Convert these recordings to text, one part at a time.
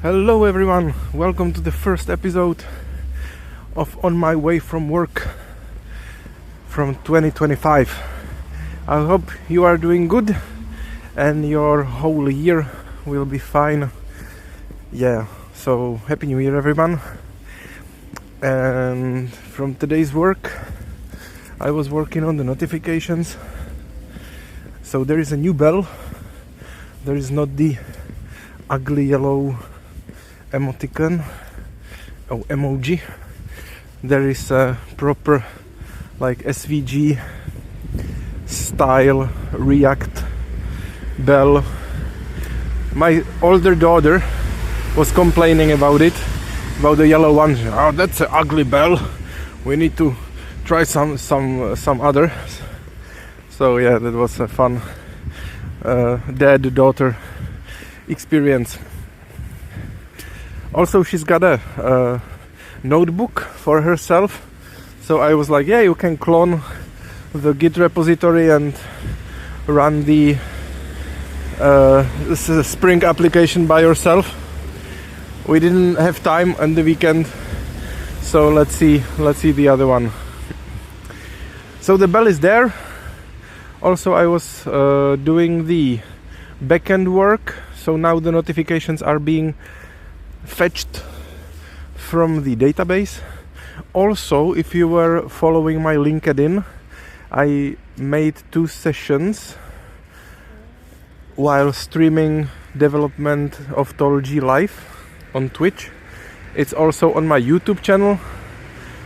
Hello everyone, welcome to the first episode of On My Way from Work from 2025. I hope you are doing good and your whole year will be fine. So Happy New Year everyone. And from today's work I was working on the notifications. So there is a new bell. There is not the ugly yellow emoticon or emoji. There is a proper like SVG style React bell. My older daughter was complaining about it, about the yellow one. Oh, that's an ugly bell. We need to try some other. So yeah, that was a fun dad-daughter experience. Also, she's got a notebook for herself. So I was like, yeah, you can clone the Git repository and run the Spring application by yourself. We didn't have time on the weekend, so let's see the other one. So the bell is there. Also, I was doing the backend work, so now the notifications are being fetched from the database. Also, if you were following my LinkedIn, I made 2 sessions while streaming development of Tolg live on Twitch. It's also on my YouTube channel.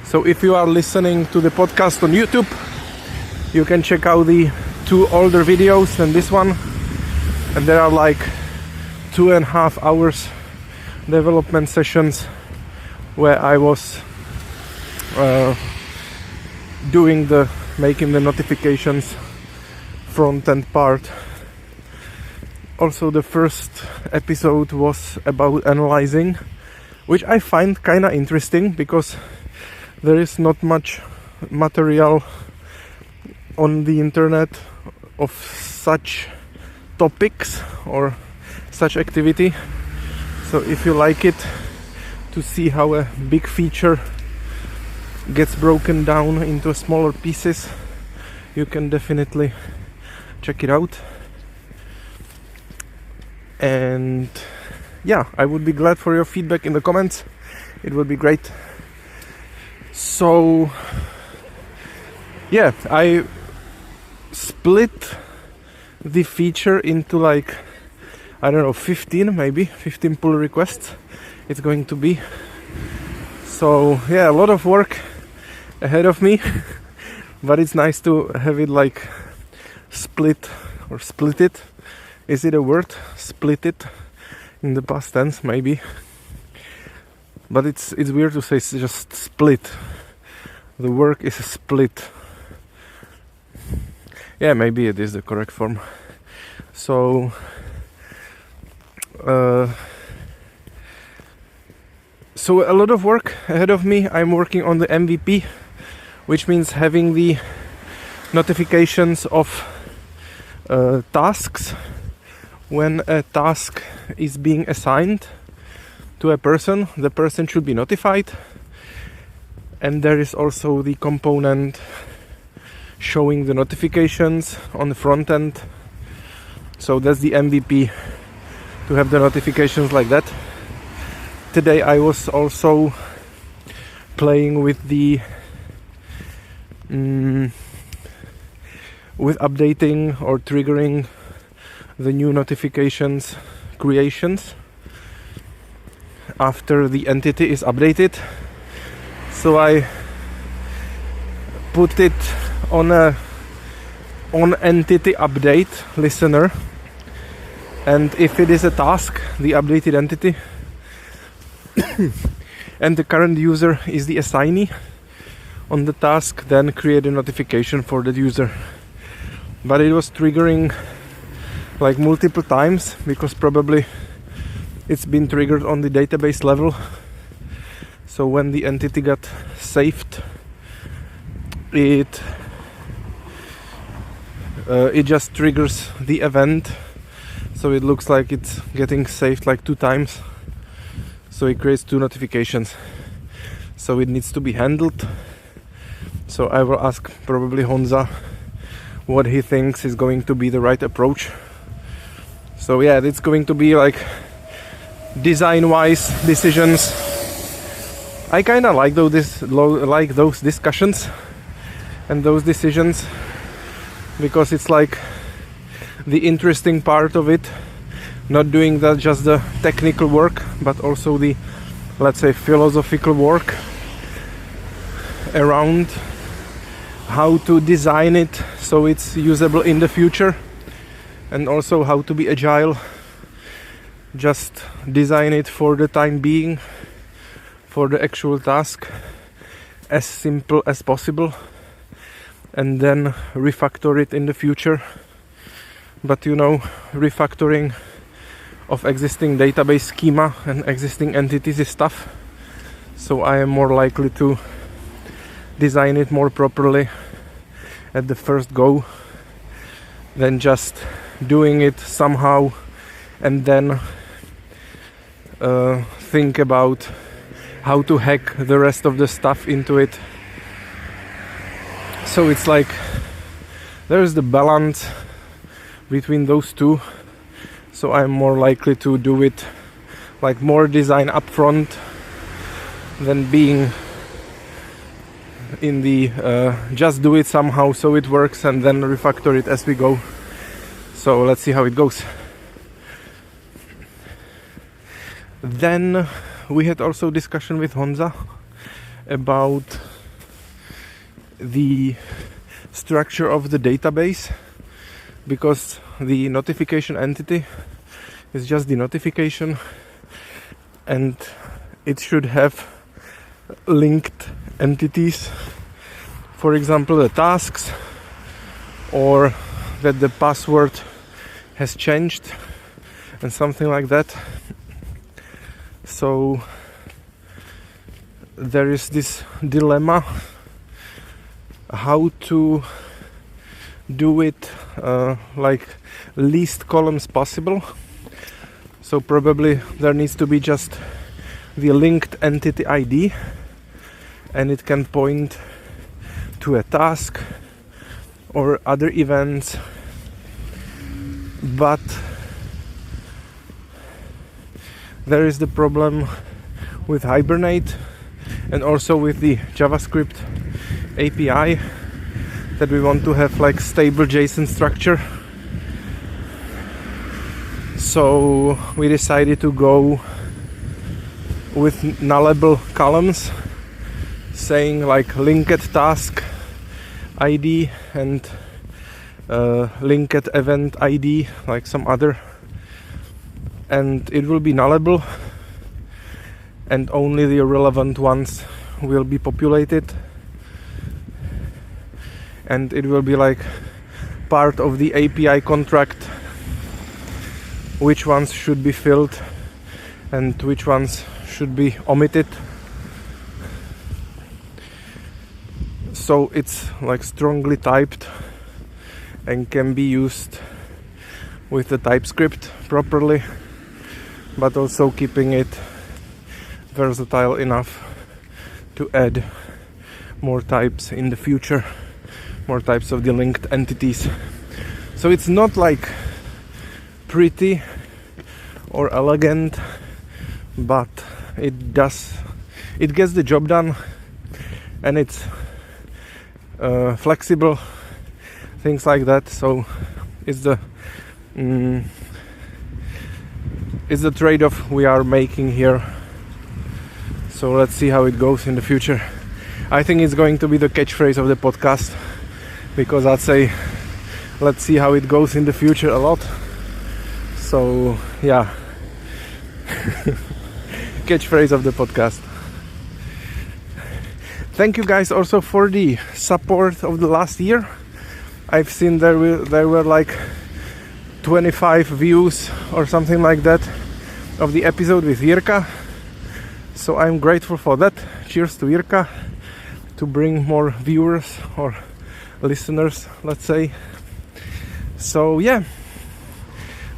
So if you are listening to the podcast on YouTube, you can check out the 2 older videos than this one. And there are like 2.5 hours development sessions where I was making the notifications front end part. Also, the first episode was about analyzing, which I find kinda interesting because there is not much material on the internet of such topics or such activity. So if you like it, to see how a big feature gets broken down into smaller pieces, you can definitely check it out. And yeah, I would be glad for your feedback in the comments. It would be great. So yeah, I split the feature into like, I don't know, 15 pull requests it's going to be. So yeah, a lot of work ahead of me, but it's nice to have it like split it. Is it a word? Split it in the past tense, maybe. But it's weird to say it's just split. The work is split. Yeah, maybe it is the correct form. So a lot of work ahead of me. I'm working on the MVP, which means having the notifications of tasks when a task is being assigned to a person. The person should be notified, and there is also the component showing the notifications on the front end. So that's the MVP, to have the notifications like that. Today I was also playing with the with updating or triggering the new notifications creations after the entity is updated. So I put it on entity update listener, and if it is a task, the updated entity, and the current user is the assignee on the task, then create a notification for that user. But it was triggering like multiple times because probably it's been triggered on the database level. So when the entity got saved, it just triggers the event. So it looks like it's getting saved like 2 times. So it creates 2 notifications. So it needs to be handled. So I will ask probably Honza what he thinks is going to be the right approach. So yeah, it's going to be like design-wise decisions. I kind of like those discussions and those decisions, because it's like the interesting part of it, not doing that just the technical work, but also the, let's say, philosophical work around how to design it so it's usable in the future, and also how to be agile. Just design it for the time being, for the actual task, as simple as possible, and then refactor it in the future. But refactoring of existing database schema and existing entities is tough, so I am more likely to design it more properly at the first go than just doing it somehow and then think about how to hack the rest of the stuff into it. So it's like there's the balance between those two. So I'm more likely to do it like more design upfront than being in the just do it somehow so it works and then refactor it as we go. So let's see how it goes. Then we had also discussion with Honza about the structure of the database, because the notification entity is just the notification and it should have linked entities, for example the tasks, or that the password has changed and something like that. So there is this dilemma how to do it like least columns possible. So probably there needs to be just the linked entity ID, and it can point to a task or other events. But there is the problem with Hibernate and also with the JavaScript API, that we want to have like stable JSON structure. So we decided to go with nullable columns, saying like linked task ID and linked event ID, like some other, and it will be nullable and only the relevant ones will be populated, and it will be like part of the API contract which ones should be filled and which ones should be omitted. So it's like strongly typed and can be used with the TypeScript properly, but also keeping it versatile enough to add more types in the future, more types of the linked entities. So it's not like pretty or elegant, but it gets the job done, and it's flexible, things like that. So it's the trade-off we are making here. So let's see how it goes in the future. I think it's going to be the catchphrase of the podcast, because I'd say let's see how it goes in the future a lot. So yeah, catchphrase of the podcast. Thank you guys also for the support of the last year. I've seen there were like 25 views or something like that of the episode with Jirka. So I'm grateful for that. Cheers to Jirka, to bring more viewers or listeners, let's say. So yeah,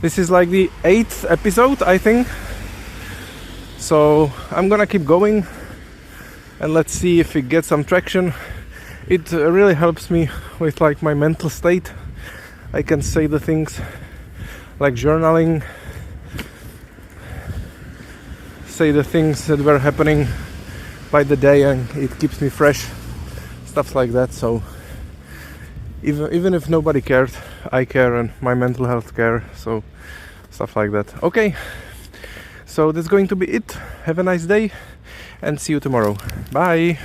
this is like the 8th episode, I think. So I'm gonna keep going and let's see if it gets some traction. It really helps me with like my mental state. I can say the things like journaling, say the things that were happening by the day, and it keeps me fresh, stuff like that. So even if nobody cared, I care, and my mental health care, so stuff like that. Okay, so that's going to be it. Have a nice day and see you tomorrow. Bye.